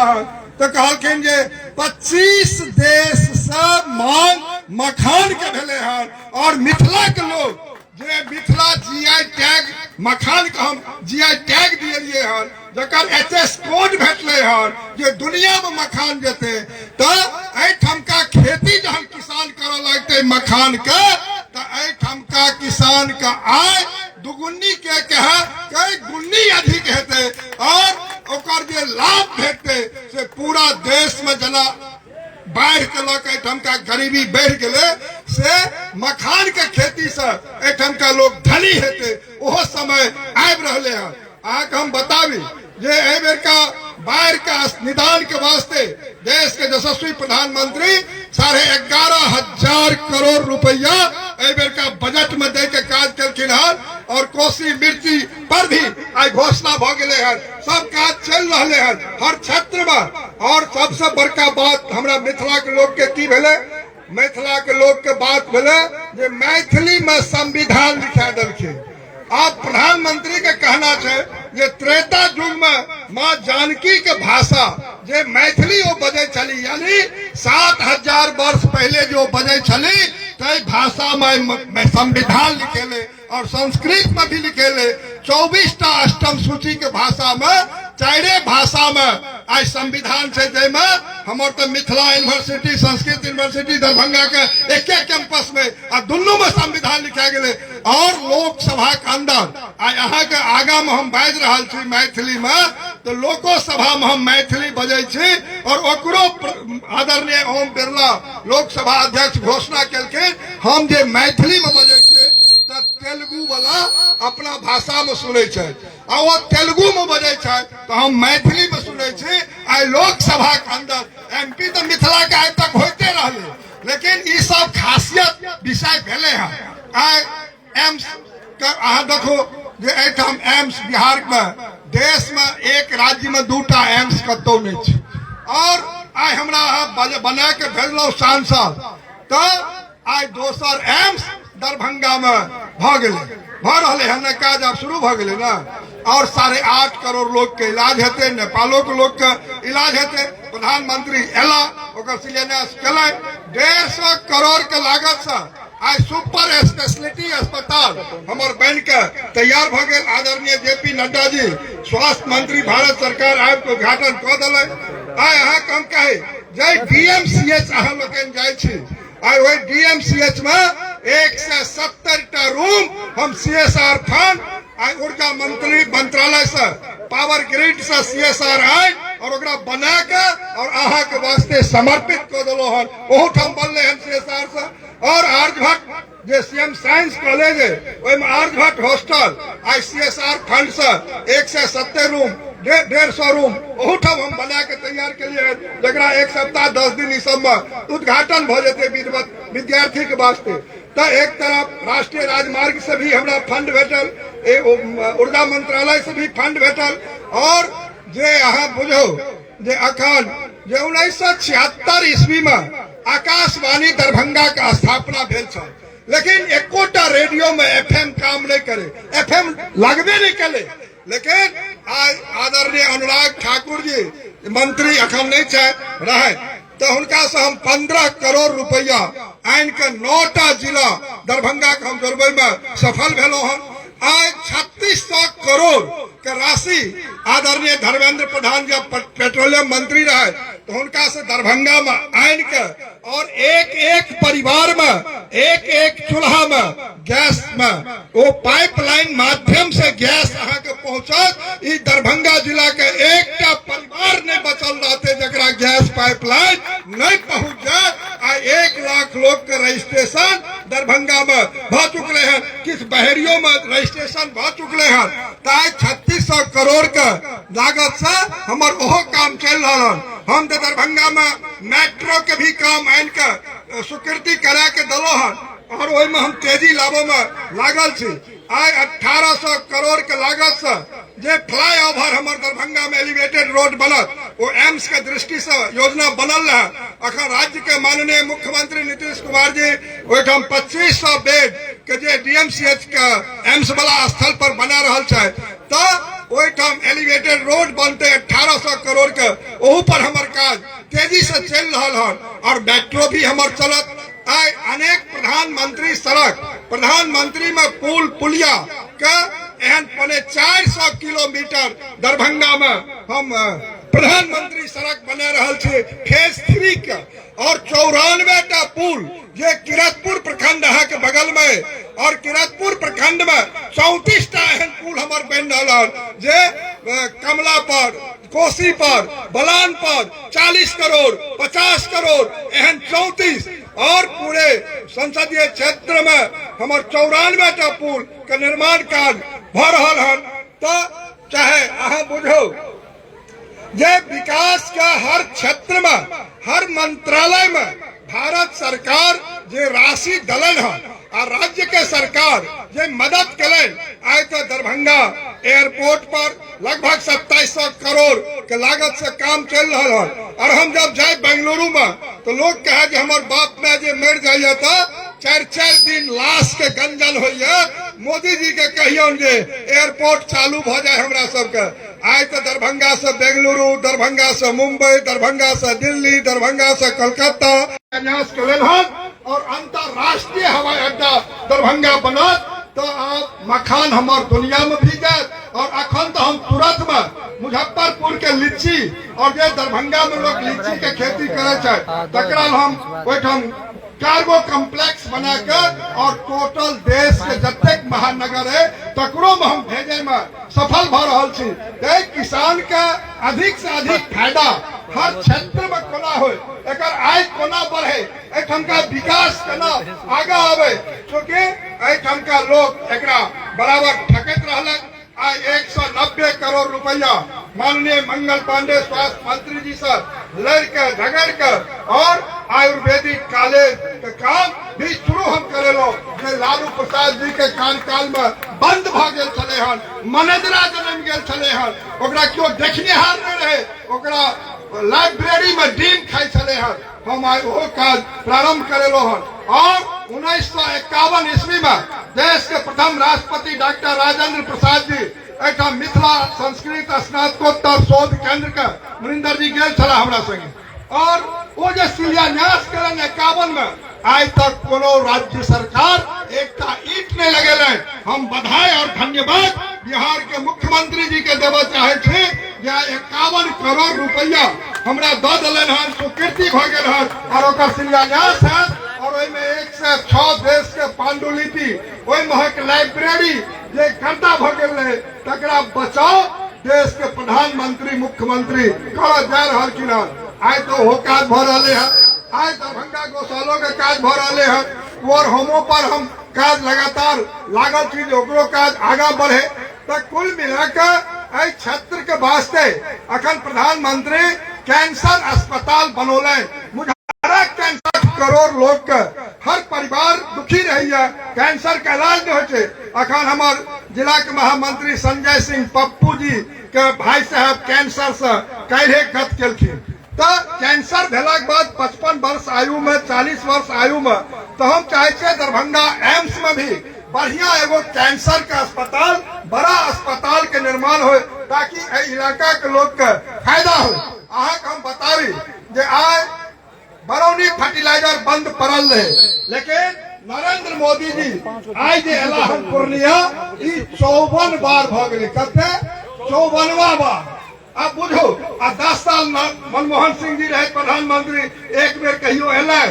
तो कहलखिन जे 25 देश से मांग मखान के भेले हन और मिथिला के लोग जे मिथिला जीआई टैग मखान के हम जीआई टैग दिए हन जकर एचएस कोड भेटले हन जे दुनिया में मखान जेते तो ठमका खेती जहन किसान करे लगते मखान के तो ठमका किसान का आय दुगुनी के कई गुनी अधिक हेते और ओकर जे लाभ भेटते से पूरा देश में जना बाढ़ के लक ठमका गरीबी बढ़ गए से मखान के खेती से ठमका लोग धनी हेते ओहो समय आबि रहले हैं। आके हम बताबी जे एहि बेर का बाढ़ का निदान के वास्ते देश के यशस्वी प्रधानमंत्री 11,500 करोड़ रुपया एहि बेर का बजट में दे के काज करखिन हन और कोसी मिर्ची पर भी आज घोषणा भ गए हैं। सब काज चल रहे हैं हर क्षेत्र में। और सबसे बड़का बात हमरा मिथिला के लोग के की भेले, मिथिला के लोग के बात भेले जे मैथिली में संविधान लिखा देलखिन। आप प्रधानमंत्री के कहना है जे त्रेता युग में माँ जानकी के भाषा जे मैथिली वो बजे चली यानी 7,000 वर्ष पहले जो बजे चली तय भाषा में संविधान लिखेले और संस्कृत में भी लिखेले। 24टा अष्टम सूची के भाषा में 4 भाषा में आज संविधान से जैमे हमार तो मिथिला यूनिवर्सिटी संस्कृत यूनिवर्सिटी दरभंगा के एक कैंपस में आ दोनों में संविधान लिखा गए और लोकसभा के अंदर आज यहाँ के आगा में हम बाज रहा छी मैथिली में तो लोकसभा में हम मैथिली बजे छी और ओकरो आदरणीय ओम बिरला लोकसभा अध्यक्ष घोषणा केलखिन हम जे मैथिली में बजे छी तो तेलुगु वाला अपना भाषा में सुने और वो तेलुगु में बजे तो हम मैथिली में सुने आई लोकसभा के अंदर एमपी तो मिथिला के आज तक होते रहे लेकिन ये सब खासियत विषय भेले हैं। आई एम्स अहाँ देखो जे एठाम एम्स बिहार में देश में एक राज्य में 2टा एम्स कतौ नहीं छै और आई हमरा बना के भेजलो सांसद तो आई दोसर एम्स दरभंगा में भ रहे हैं काज अब शुरू भ गए ना और 8.5 करोड़ लोग के इलाज हेते नेपालों के लोग के इलाज हेते। प्रधानमंत्री एला ओकर शिलान्यास कले 150 करोड़ के लागत से आज सुपर स्पेशलिटी अस्पताल हमार बन के तैयार भ गए। आदरणीय जेपी नड्डा जी स्वास्थ्य मंत्री भारत सरकार आब के उद्घाटन क दिले। आई अहाँ कम कहे जय डीएमसीएच अहाँ लोग जाय छी आई वही डीएमसीएच में 170टा रूम हम सीएसआर फंड आई ऊर्जा मंत्री मंत्रालय से पावर ग्रिड से सीएसआर आई और ओकरा बना के और अहाँ के वास्ते समर्पित कर दिलो हन ओहू ठाम बनले हन सीएसआर से। और आर्यभट्ट जे सीएम साइंस कॉलेज है ओहि में Aryabhata hostel I CSR fund से 170 रूम 150 रूम ओहू ठाम हम बना के तैयार के लिए जरा 1 सप्ताह 10 दिन इस सब में उद्घाटन भ जेते विद्यार्थी के वास्ते। तो एक तरफ राष्ट्रीय राजमार्ग से भी हमरा फंड भेटल, ऊर्जा मंत्रालय से भी फंड भेटल और जे अहाँ बुझो जे अखन जे 1976 ईस्वी में आकाशवाणी दरभंगा का स्थापना भेल छल लेकिन एकोटा रेडियो में एफएम काम नहीं करे, एफएम लगबे नहीं करे। लेकिन आज आदरणीय अनुराग ठाकुर जी मंत्री अखन नहीं रहे तो उनका से हम 15 करोड़ रुपया आन के 9टा जिला दरभंगा के हम जोड़बे में सफल भेलो हन। आज 3600 करोड़ के राशि आदरणीय धर्मेंद्र प्रधान जब पेट्रोलियम मंत्री रहे तो उनका से दरभंगा में आन के और एक परिवार में एक चूल्हा में गैस में वो पाइपलाइन माध्यम से गैस अहाँ के पहुंचत। ई दरभंगा जिला के एकटा परिवार नहीं बचल रहते जरा गैस पाइपलाइन नहीं पहुंच जाए। 1 लाख लोग के रजिस्ट्रेशन दरभंगा में भ चुकले हैं, किस बहरियों में रजिस्ट्रेशन भ चुकले हैं। 3600 करोड़ के लागत से हमार ओहो काम चल रहा है। हम तो दरभंगा में मेट्रो के भी काम आन के स्वीकृति करा के दलो है और वही में हम तेजी लाभो में लागल छी। आज 1800 करोड़ के लागत से जे फ्लाई ओवर हमारे दरभंगा में एलिवेटेड रोड बनत, वो एम्स के दृष्टि से योजना बनल है। अखन राज्य के माननीय मुख्यमंत्री नीतीश कुमार जी ओहिठाम 2500 बेड के जे डीएमसीएच के एम्स वाला स्थल पर बना रहा है, तो ओहिठाम एलिवेटेड रोड बनते 1800 करोड़ के, ओहू पर हमार काज तेजी से चल रहा है और मेट्रो भी हमार चलत। आय अनेक प्रधानमंत्री सड़क, प्रधानमंत्री में पुल पुलिया के एहन पौने 400 किलोमीटर दरभंगा में हम प्रधानमंत्री सड़क बना रहा है फेज 3 के, और 94टा पुल जे किरतपुर प्रखंड है के बगल में, और किरतपुर प्रखंड में 34टा एहन पुल हमार बन रहा है जे कमला पर, कोसी पर, बलान पर 40 करोड़ 50 करोड़ एहन 34, और पूरे संसदीय क्षेत्र में हमार 94टा पुल का निर्माण कार्य भ रहा है। तो चाहे अहाँ बुझो जे विकास का हर क्षेत्र में, हर मंत्रालय में भारत सरकार जे राशि दलन है और राज्य के सरकार जे मदद करें। आए तो दरभंगा एयरपोर्ट पर लगभग 2700 करोड़ के लागत से काम चल रहा है। और हम जब जाए बेंगलुरु में तो लोग कहे कि हमारे बाप में जे मर जाइए तो 4-4 दिन लाश के गंजन हो। मोदी जी के कहियो जे एयरपोर्ट चालू हो जाए हमरा सबके। आए तो दरभंगा से बेंगलुरु, दरभंगा से मुंबई, दरभंगा से दिल्ली, दरभंगा से कलकत्ता प्रयास करें और अंतरराष्ट्रीय हवाई अड्डा दरभंगा बनत, तो आप मखान हमार दुनिया में भी जाए। और अखन तो हम तुरंत में मुजफ्फरपुर के लीची और जे दरभंगा में लोग लीची के खेती करे तकरा हम ओहिठाम कार्गो कम्प्लेक्स बना के और टोटल देश के जतेक महानगर है तकरो में हम भेजे में सफल भ रहा छी। किसान का अधिक से अधिक फायदा हर क्षेत्र में कोना हो, एक आय कोना बढ़े, एठम का विकास कोना आगे आवे, क्योंकि एठम का लोग एक बराबर ठकत रहल। आज 190 करोड़ रुपया माननीय मंगल पांडे स्वास्थ्य मंत्री जी से लड़ के झगड़ के और आयुर्वेदिक कॉलेज के काम भी शुरू हम करे लो, जे लालू प्रसाद जी के कार्यकाल में बंद भ गेल छले हन, मनोजरा जन्म गेल छले हन, ओकरा क्यों देखनिहार नहीं रहे, ओकरा लाइब्रेरी में डीम खाई छले हन। हम आज वो काज प्रारंभ करेलो हन। और 1951 ईस्वी में देश के प्रथम राष्ट्रपति डॉक्टर राजेंद्र प्रसाद जी एक मिथिला संस्कृत स्नातकोत्तर शोध केंद्र के मनिंदर जी गेल छला हमरा संगे, और वो जो शिलान्यास करें 51 में, आज तक कोनो राज्य सरकार एक ईंट नहीं लगे रहे। हम बधाई और धन्यवाद बिहार के मुख्यमंत्री जी के देव चाहे थे, 51 करोड़ रुपया हमरा द दिलन हन, स्वीकृति भ गेल हन और ओकर शिलान्यास है। और में 106 देश के पांडुलिपि, एक लाइब्रेरी जे गड्ढा भ गेल रहे तकरा बचाओ देश के प्रधानमंत्री मुख्यमंत्री कर जा रहा कि ना। आज तो वो काज भ रहे हैं, आज दरभंगा गौशालों के काज भ रहे हैं और होमो पर हम काज लगातार लागल चीज ओकरो काज आगा बढ़े। तो कुल मिलाकर क्षेत्र के वास्ते अखन प्रधानमंत्री कैंसर अस्पताल बनौले। मुझे कैंसर करोड़ लोग के हर परिवार दुखी रही है, कैंसर का इलाज नहीं होते। अखन हमार जिला के महामंत्री संजय सिंह पप्पू जी के भाई साहब कैंसर से कल्हे गत केलखिन। तो कैंसर भेला के बाद 55 वर्ष आयु में, 40 वर्ष आयु में, तो हम चाहे दरभंगा एम्स में भी बढ़िया एगो कैंसर का अस्पताल, बड़ा अस्पताल के निर्माण हो, ताकि इलाका के लोग के फायदा हो। अहाँ हम बतावी जे आज बरौनी फर्टिलाइजर बंद पड़ल रहे, लेकिन नरेंद्र मोदी जी आज जे एला हम पूर्णिया 54 बार भ गेलै, कते 54वां बार। अब बुझो 10 साल मनमोहन सिंह जी रहे प्रधानमंत्री, एक बेर कहियो एलै,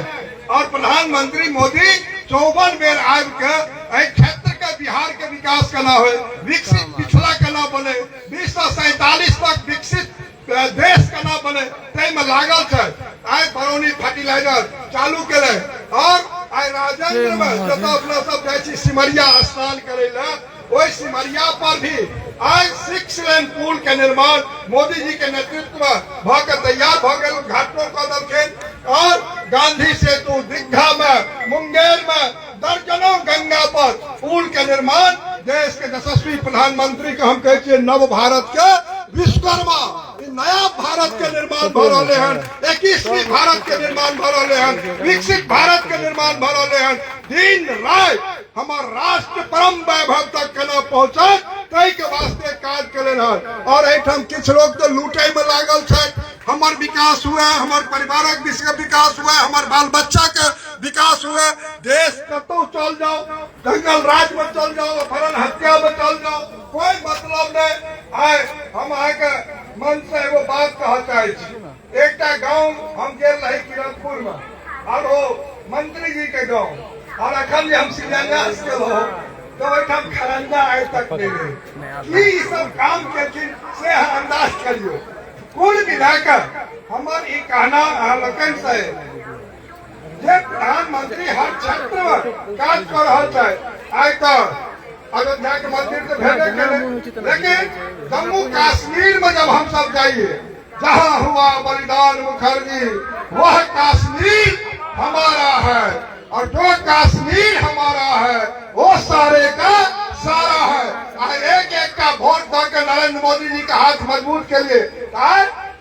और प्रधानमंत्री मोदी 54 बेर आबि के क्षेत्र के बिहार के विकास केना हो, विकसित पिछड़ा केना बने, 2047 तक विकसित देश का ना बने तय में लागल छे। आय बरौनी फर्टिलाइजर चालू केले और आय राजेंद्र में जब अपना सब जाय छी सिमरिया स्नान करे ला, ओई सिमरिया पर भी आज 6 लेन पुल के निर्माण मोदी जी के नेतृत्व में भके तैयार भ गेल, उद्घाटन क देलखिन। और गांधी सेतु दीघा में, मुंगेर में दर्जनों गंगा पर पुल के निर्माण देश के यशस्वी प्रधानमंत्री के हम कहे छियै नव भारत के विश्वकर्मा, नया भारत के निर्माण भ रहे हैं, 21वीं भारत के निर्माण भ रहे हैं, विकसित भारत के निर्माण भ रहे हैं। दिन रात हमार राष्ट्र परम वैभव तक केना पहुंचे तय के वास्ते काज करे हैं। और एठम किछ लोग तो लूटे में लागल छे। हमार विकास हुआ, हमार परिवारक विकास हुआ, हमार बाल बच्चा के विकास हुआ। देश कतौ चल जाओ, जंगल राज में चल जाओ, अपहरण हत्या में चल जाओ, कोई मतलब नहीं। आए हम आके मन से एगो बात कह चाहे छी। एक गाँव हम गेल रही किरतपुर में, और वो मंत्री जी के गाँव, और अखन हम शिलान्यास के हो तो ओठम खरंजा आए तक नहीं रहे। ई सब काम केलखिन से अंदाज करियो। कुल मिलाकर हमार ई कहना लोकन से जे प्रधानमंत्री हर क्षेत्र में काज कर रहा है। आय तो अयोध्या के मंदिर तो भेजे केले, लेकिन जम्मू कश्मीर में जब हम सब जाइए, जहाँ हुआ बलिदान मुखर्जी, वह कश्मीर हमारा है, और जो कश्मीर हमारा है वो सारे का सारा है। एक एक का वोट देकर नरेंद्र मोदी जी का हाथ मजबूत के लिए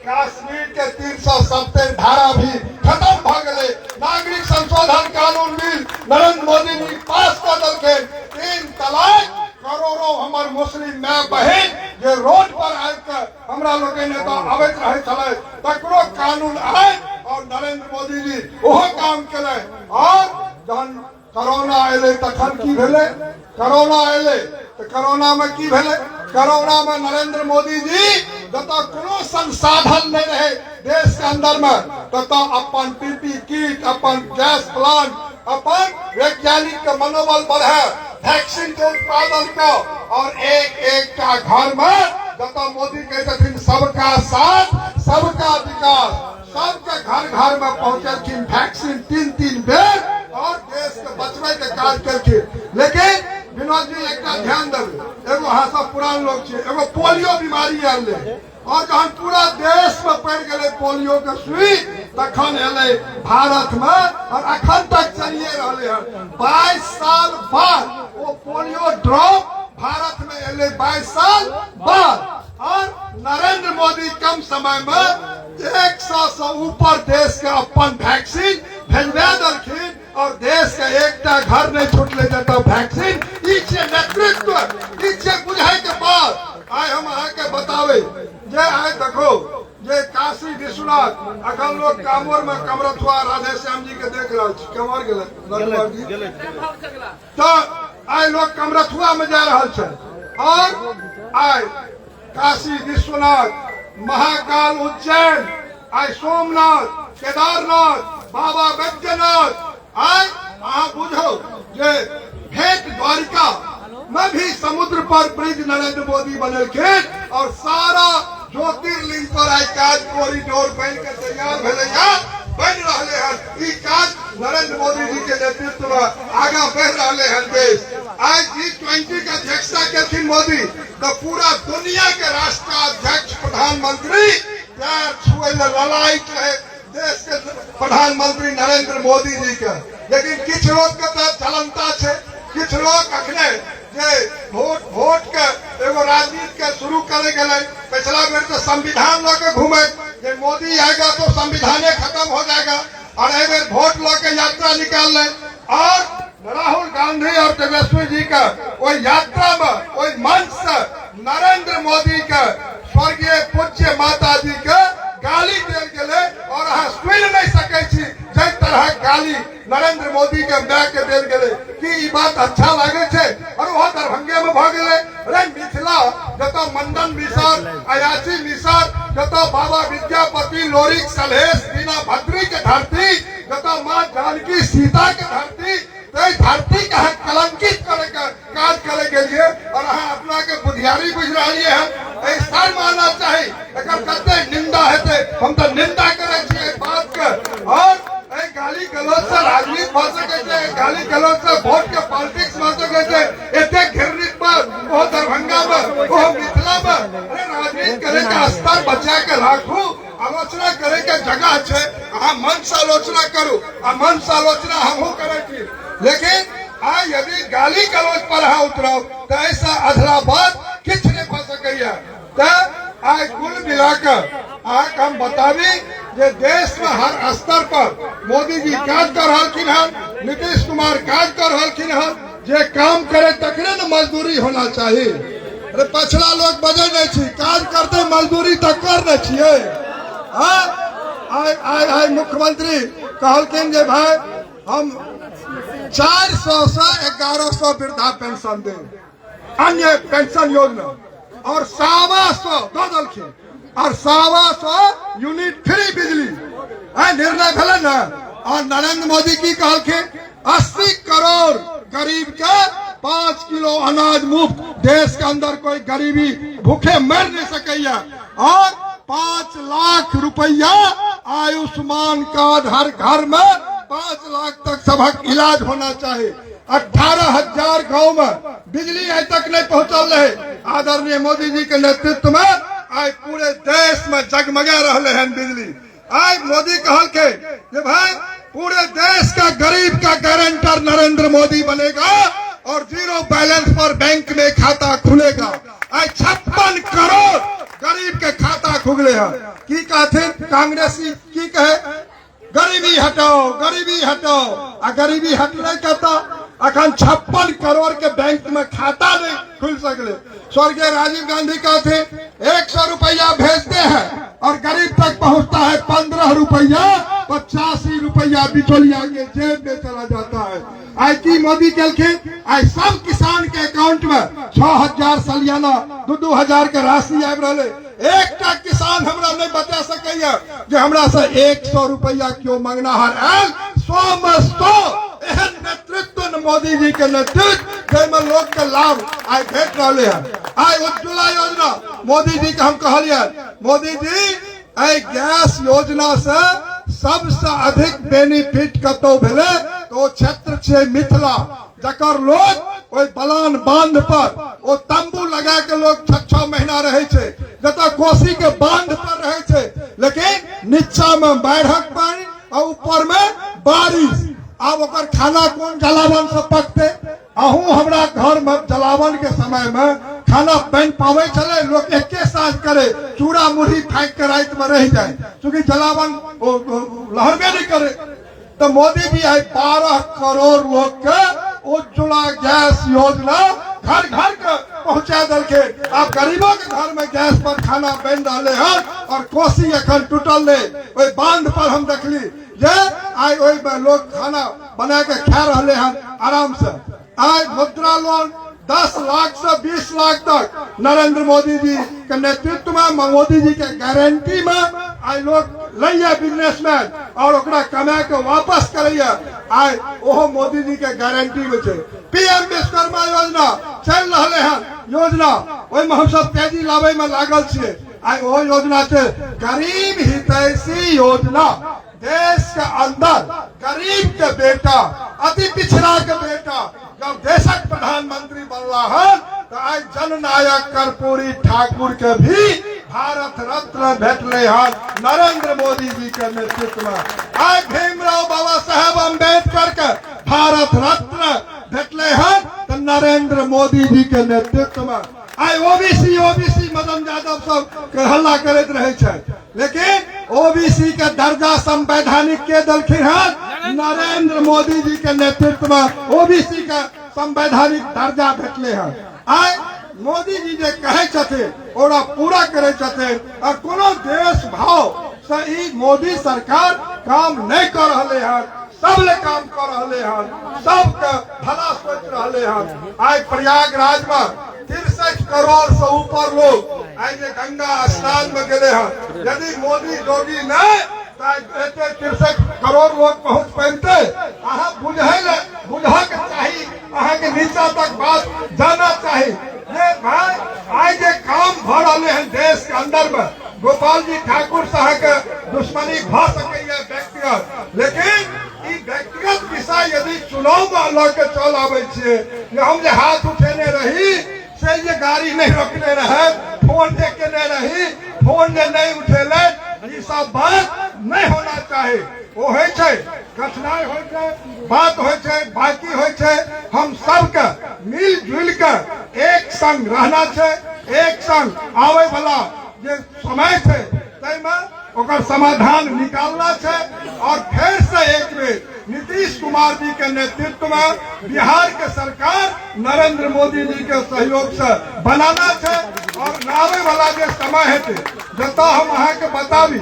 कश्मीर के 370 धारा भी खत्म भ गए। नागरिक संशोधन कानून बिल नरेंद्र मोदी जी पास कर दिलके। 3 तलाक, करोड़ों हमार मुस्लिम माय बहन जे रोड पर आकर हमरा लोग नेता आबैत रहे छले, तकरो कानून आए और नरेंद्र मोदी जी ओहो काम केले। और जहन कोरोना एले तखन की भेले, कोरोना एले तो कोरोना में की भेले, कोरोना में नरेंद्र मोदी जी जतऽ कोनो संसाधन नहीं रहे देश के अंदर में, ततऽ अपन पीपी किट, अपन गैस प्लांट, अपन वैज्ञानिक के मनोबल बढ़े, वैक्सीन के उत्पादन को, और एक एक का घर में जतऽ मोदी कहते थे सबका साथ सबका विकास, सबके घर घर में पहुंचलखिन वैक्सीन 3-3 बेर, और देश के बचवे के काज केलखिन। लेकिन विनोद जी एक ध्यान देवे, एगो हाँ सब पुरान लोग छे, एगो पोलियो बीमारी आले, और जहन पूरा देश में पड़ गए पोलियो के सुई, तखन एले भारत में, और अखन तक चलिए रहे हैं। 22 साल बाद वो पोलियो ड्रॉप भारत में एले, 22 साल बाद। और नरेंद्र मोदी कम समय में 100 से ऊपर देश के अपन वैक्सीन भेजवा दिलखिन, और देश के एकटा घर नहीं छूटले जतऽ वैक्सीन। इसे नेतृत्व, इसे बुझाई के बाद आय हम आके बतावे जे आय देखो जे काशी विश्वनाथ अखन लोग कांवर में कमरथुआ राधे श्याम जी के देख रहा छी, कमर गेले तो आय लोग कमरथुआ में जा रहा छे। और आय काशी विश्वनाथ, महाकाल उज्जैन, आय सोमनाथ, केदारनाथ, बाबा बैद्यनाथ, आय वहां बुझो जे भेंट द्वारिका में भी समुद्र पर ब्रिज नरेंद्र मोदी बनलखिन, और सारा ज्योतिर्लिंग पर आय काज कॉरिडोर बन के तैयार बन रहे हैं। ई काज नरेंद्र मोदी जी के नेतृत्व में आगा बढ़ रहे हैं देश। आज G20 के अध्यक्षता केलखिन मोदी, तो पूरा दुनिया के राष्ट्राध्यक्ष प्रधानमंत्री पैर छुए ललायत रहे देश के प्रधानमंत्री नरेंद्र मोदी जी के। लेकिन किछ लोग के चलनता छे, किछ लोग अखने जे वोट के एगो राजनीति के शुरू करे गए। पिछला बेर तो संविधान लेके घूमे, जे मोदी आएगा तो संविधान खत्म हो जाएगा, और एक बेर वोट लेके यात्रा निकाल ले। और राहुल गांधी और तेजस्वी जी का वही यात्रा में, वही मंच से नरेंद्र मोदी के स्वर्गीय पूज्य माता जी के गाली देल गए, और अहाँ सुन नहीं सके छी जे तरह गाली नरेंद्र मोदी के माय के देल गए। कि ई बात अच्छा लगे छे? और वह दरभंगे में भ गए। अरे मिथिला जतो मंडन मिसर, अयाची मिसर, जतो बाबा विद्यापति, लोरिक, सलहेश, बीना भद्री के धरती, जतो माँ जानकी सीता के धरती, तो इस धरती का कलंकित करे का काज करे के लिए और अपना के बुधियारी बुझ रही है सर मानना चाहिए। कते निंदा है हम तो निंदा करे बात के और गाली गलौज से राजनीति भर सके, गाली गलौज से वोट के पॉलिटिक्स भर सके, एते घृणित में वो दरभंगा में वो मिथिला में राजनीति करे का स्तर बचा के राखू, आलोचना करे के जगह छे, मन से आलोचना करू, मन से आलोचना हमहू करे छी। लेकिन आ यदि गाली गलौज पर उतरो तो ऐसा अधला बात किछ नहीं हो सकैया। तो आज कुल मिलाकर आज हम बतावी जे देश में हर स्तर पर मोदी जी काज कर रहलखिन हन, नीतीश कुमार काज कर रहलखिन हन, जे काम करे तकरे न मजदूरी होना चाहिए। अरे पछला लोग बजे नहीं छी, काज करते मजदूरी तक कर नहीं छिए। आय मुख्यमंत्री कहलखिन जे भाई हम 400 से 1100 वृद्धा पेंशन दे, अन्य पेंशन योजना और 125 दो दलखिन और 125 यूनिट फ्री बिजली निर्णय भेल न। और नरेंद्र मोदी की कहलखिन 80 करोड़ गरीब के 5 किलो अनाज मुफ्त, देश के अंदर कोई गरीबी भूखे मर नहीं सकैया। और 5 लाख रुपया आयुष्मान कार्ड हर घर में 5 लाख तक सबक इलाज होना चाहिए। 18,000 गाँव में बिजली आज तक नहीं पहुंचल रहे। आदरणीय मोदी जी के नेतृत्व में आज पूरे देश में जगमगा रहे हैं बिजली। आज मोदी कहल के भाई पूरे देश का गरीब का गारंटर नरेंद्र मोदी बनेगा और 0 बैलेंस पर बैंक में खाता खुलेगा। आज 56 करोड़ गरीब के खाता खुले हैं। की कहते कांग्रेसी की कहे गरीबी हटाओ, गरीबी हटाओ, गरीबी हटने कहता अखन 56 करोड़ के बैंक में खाता नहीं खुल सकले। स्वर्गीय राजीव गांधी कहते 100 रुपया भेजते हैं और गरीब तक पहुंचता है 15 रुपया, 85 रुपया बिचौलिया के जेब में चला जाता है। आज की मोदी के आज सब किसान के अकाउंट में 6,000 सालियाना 2-2 के राशि आब रहे। एक किसान हमरा नहीं बता सकैया जे हमरा से 100 रुपया क्यों मांगना है। 100 में 100 एहन नेतृत्व मोदी जी के नेतृत्व जैमे लोग के लाभ आज भेट रहे हैं। आज उज्ज्वला योजना मोदी जी के हम कहलिए मोदी जी गैस योजना से सबसे अधिक बेनिफिट कतौ भेले तो क्षेत्र छे मिथिला, जकर लोग ओई बलान बांध पर ओ तंबू लगा के लोग 6-6 महीना रहे छे, जता कोसी के बांध पर रहे छे, लेकिन नीचा में बाढ़क पानी और ऊपर में बारिश। अब ओकर खाना कौन जलावन से पकते? अहू हमरा घर में जलावन के समय में खाना बन पावे चले, लोग एके साथ करे, चूड़ा मुढ़ी फेंक के रात में रह जाए क्योंकि जलावन लहरबे नहीं करे। तो मोदी जी आज 12 करोड़ लोग के उज्ज्वला गैस योजना घर घर के पहुंचा दल के। आप गरीबों के घर में गैस पर खाना बन रहे हैं और कोसी अखन टूटल ले ओई बांध पर हम देखली जे आज ओई में लोग खाना बना के खा रहे हैं आराम से। आज मुद्रा लोन 10 लाख से 20 लाख तक नरेंद्र मोदी जी के नेतृत्व में, मोदी जी के गारंटी में आज लोग लैया बिजनेसमैन और ओकरा कमा के वापस करैया। आज ओहो मोदी जी के गारंटी में छे। पीएम विश्वकर्मा योजना चल रहे हैं योजना, ओई में हम सब तेजी लावे में लागल छिए। आज वो योजना छे गरीब हितैषी योजना। देश के अंदर गरीब के बेटा, अति पिछड़ा के बेटा जब देशक प्रधानमंत्री बनला है तो आज जननायक कर्पूरी ठाकुर के भी भारत रत्न भेटले हैं नरेंद्र मोदी जी के नेतृत्व में। आज भीमराव बाबा साहेब अम्बेडकर के भारत रत्न भेटले हैं तो नरेंद्र मोदी जी के नेतृत्व में। आज ओबीसी मदन यादव सब हल्ला करते रहे छे, लेकिन ओबीसी के दर्जा संवैधानिक के दलखिन है नरेंद्र मोदी जी के नेतृत्व में। ओबीसी का संवैधानिक दर्जा भेटले हैं। आज मोदी जी जे कहे छथिन ओरा पूरा करे छथिन और कोनो देश भाव से ई मोदी सरकार काम नहीं कर रहे हैं। सब ले काम कर रहे हैं, सबके भला सोच रहे हैं। आज प्रयागराज में 63 करोड़ से ऊपर लोग आज गंगा स्नान में गए हैं। यदि मोदी योगी नहीं तो 63 करोड़ लोग पहुंच पाते। बुझा लेकिन ई व्यक्तिगत विषय यदि चुनाव में लऽ के चल आबै छियै जे हम जे हाथ उठेने रही से ये गाड़ी नहीं रोकने रहे, फोन जे केने रही फोन जे नहीं उठेले, ई सब बात नहीं होना चाही। वो होइ छै कठिनाई होइ छै, बात होइ छै, बाकी होइ छै। हम सबके मिलजुल के एक संग रहना छै, एक संग आवे वाला जे समय छै तैमे ओकर समाधान निकालना छै और फिर से एक बेर नीतीश कुमार जी के नेतृत्व में बिहार के सरकार नरेंद्र मोदी जी के सहयोग से बनाना छै। और आवे वाला जे समय हेतै जतऽ हम अहाँ के बताबी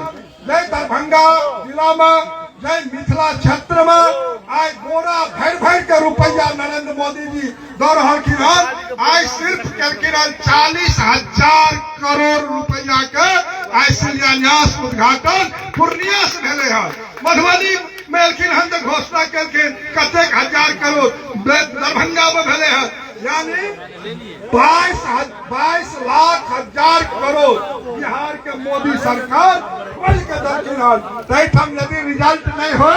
जय दरभंगा जिला में जय मिथिला क्षेत्र में आई बोरा भर भर के रुपया नरेंद्र मोदी जी दऽ रहलखिन हन। आई सिर्फ केलखिन 40,000 करोड़ रुपया के आई शिलान्यास उद्घाटन पूर्णिया से भेले हन। मधुबनी में एलखिन हन तो घोषणा केलखिन कतेक हजार करोड़ दरभंगा में भेले हन, यानी 22 लाख हजार करोड़ बिहार के मोदी सरकार खोल के दलखिन हन। तैठाम यदि रिजल्ट नहीं हो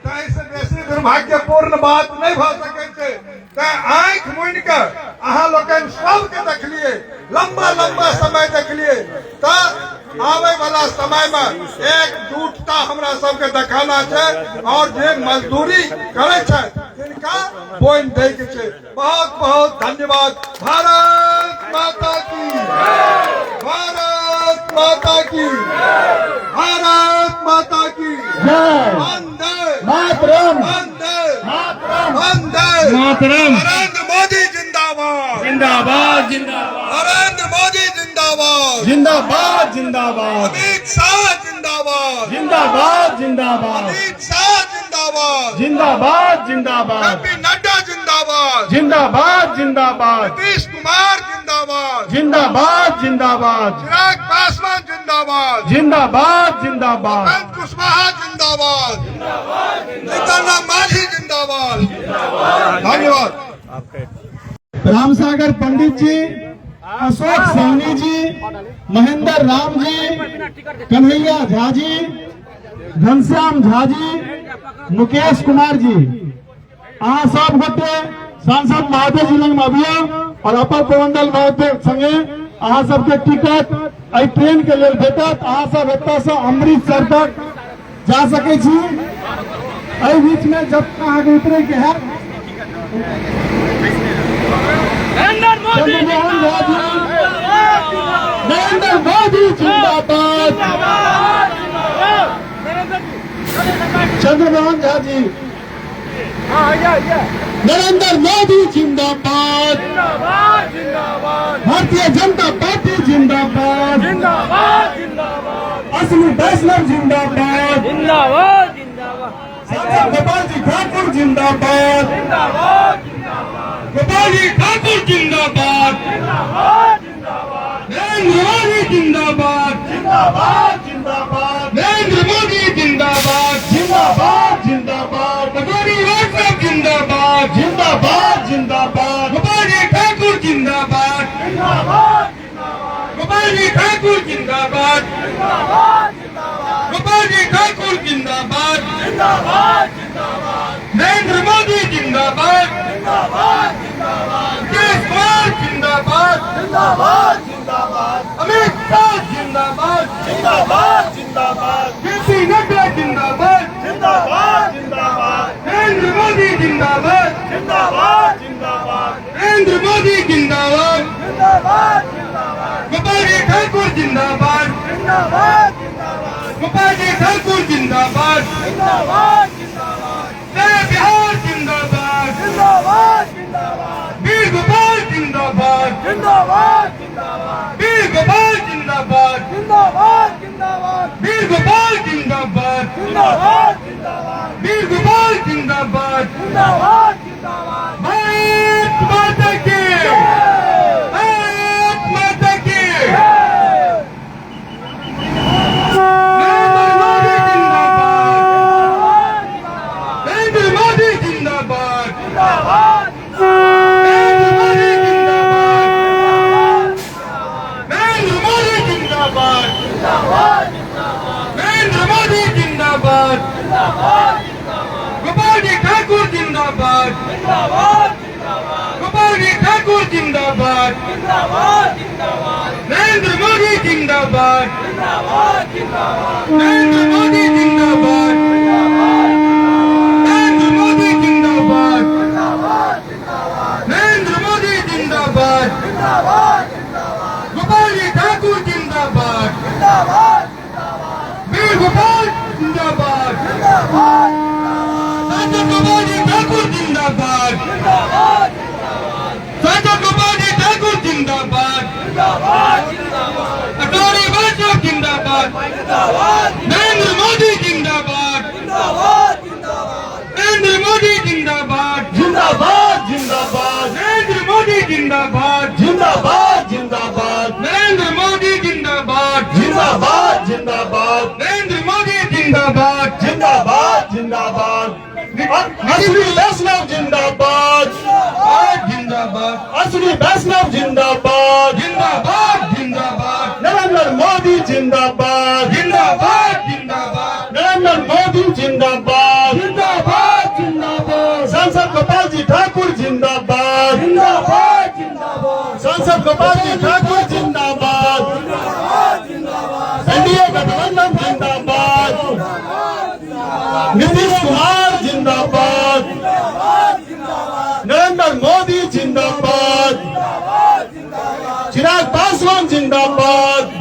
तो ऐसे बेसी दुर्भाग्यपूर्ण बात नहीं भ सकै छै। आंख मुनि के अहाँ लोकन सबके देखलिए, लंबा लंबा समय देखलिए, तो आवे वाला समय में एकजुटता हमरा सबके देखाना छै और जे मजदूरी करे छै तिनका बोइन दै के छै। बहुत बहुत धन्यवाद। भारत माता की, भारत माता की, भारत माता की जय। वंदे मातरम, वंदे मातरम, वंदे मातरम। नरेंद्र मोदी जिंदाबाद, जिंदाबाद जिंदाबाद नरेंद्र मोदी जिंदाबाद, जिंदाबाद जिंदाबाद अमित शाह जिंदाबाद, जिंदाबाद जिंदाबाद अमित शाह जिंदाबाद, जिंदाबाद जिंदाबाद जेपी नड्डा जिंदाबाद, जिंदाबाद जिंदाबाद नीतीश कुमार जिंदाबाद, जिंदाबाद जिंदाबाद चिराग पासवान जिंदाबाद, जिंदाबाद जिंदाबाद अनंत कुशवाहा जिंदाबाद, नित्यानंद मांझी जिंदाबाद। धन्यवाद। रामसागर पंडित जी, अशोक सैनी जी, महेंद्र राम जी, कन्हैया झा जी, घनश्याम झा जी, मुकेश कुमार जी, अहाँ सब गोटे सांसद महोदय जी लग अबियौ और अपर प्रमंडल महोदय संगे अहाँ सबके टिकट एहि ट्रेन के लेल भेटत। अहाँ सब एतऽ से अमृतसर तक जा सकै छी। एहि बीच में जब अहाँ के उतरे के है नरेंद्र मोदी चंद्रमोहन झा जी, नरेंद्र मोदी जिंदाबाद, चंद्रमोहन झा जी, नरेंद्र मोदी जिंदाबाद, जिंदाबाद जिंदाबाद भारतीय जनता पार्टी जिंदाबाद, जिंदाबाद जिंदाबाद असली वैष्णव जिंदाबाद, जिंदाबाद जिंदाबाद सांसद गोपाल जी ठाकुर जिंदाबाद, जिंदाबाद गोपाल जी ठाकुर जिंदाबाद, नरेंद्र मोदी जिंदाबाद, जिंदाबाद जिंदाबाद नरेंद्र मोदी जिंदाबाद, जिंदाबाद जिंदाबाद, गोपाल वैष्णव जिंदाबाद, जिंदाबाद जिंदाबाद, गोपाल जी ठाकुर जिंदाबाद, गोपाल जी ठाकुर जिंदाबाद, गोपाल जी ठाकुर जिंदाबाद, नरेंद्र मोदी जिंदाबाद, केजरीवाल जिंदाबाद, अमित शाह जिंदाबाद, जेपी नड्डा जिंदाबाद, नरेंद्र मोदी जिंदाबाद, नरेंद्र मोदी जिंदाबाद, गोपाल जी ठाकुर जिंदाबाद, गोपाल जी ठाकुर जिंदाबाद, जय बिहार जिंदाबाद, वीर गोपाल जिंदाबाद, वीर गोपाल जिंदाबाद, वीर गोपाल जिंदाबाद, वीर गोपाल जिंदाबाद, भारत माता की, भारत माता की, नरेंद्र मोदी जिंदाबाद, नरेंद्र मोदी जिंदाबाद, नरेंद्र मोदी जिंदाबाद, नरेंद्र मोदी जिंदाबाद, जिंदाबाद जिंदाबाद गोपाल जी ठाकुर जिंदाबाद जिंदाबाद जिंदाबाद नरेंद्र मोदी जिंदाबाद जिंदाबाद जिंदाबाद नरेंद्र मोदी जिंदाबाद नरेंद्र मोदी जिंदाबाद नरेंद्र मोदी जिंदाबाद गोपाल जी ठाकुर जिंदाबाद वीर गोपाल जिंदाबाद सांसद गोपाल जी ठाकुर जिंदाबाद सांसद गोपाल जी ठाकुर जिंदाबाद अटॉर्नी जनरल जिंदाबाद नरेंद्र मोदी जिंदाबाद नरेंद्र मोदी जिंदाबाद जिंदाबाद जिंदाबाद नरेंद्र मोदी जिंदाबाद जिंदाबाद जिंदाबाद नरेंद्र मोदी जिंदाबाद जिंदाबाद जिंदाबाद नरेंद्र मोदी जिंदाबाद जिंदाबाद जिंदाबाद असली वैष्णव जिंदाबाद जिंदाबाद असली वैष्णव जिंदाबाद जिंदाबाद जिंदाबाद नरेंद्र मोदी जिंदाबाद जिंदाबाद जिंदाबाद नरेंद्र मोदी जिंदाबाद जिंदाबाद जिंदाबाद सांसद गोपाल जी ठाकुर जिंदाबाद जिंदाबाद जिंदाबाद सांसद गोपाल जी ठाकुर जिंदाबाद एनडीए गठबंधन जिंदाबाद नीतीश कुमार जिंदाबाद नरेंद्र मोदी जिंदाबाद चिराग पासवान जिंदाबाद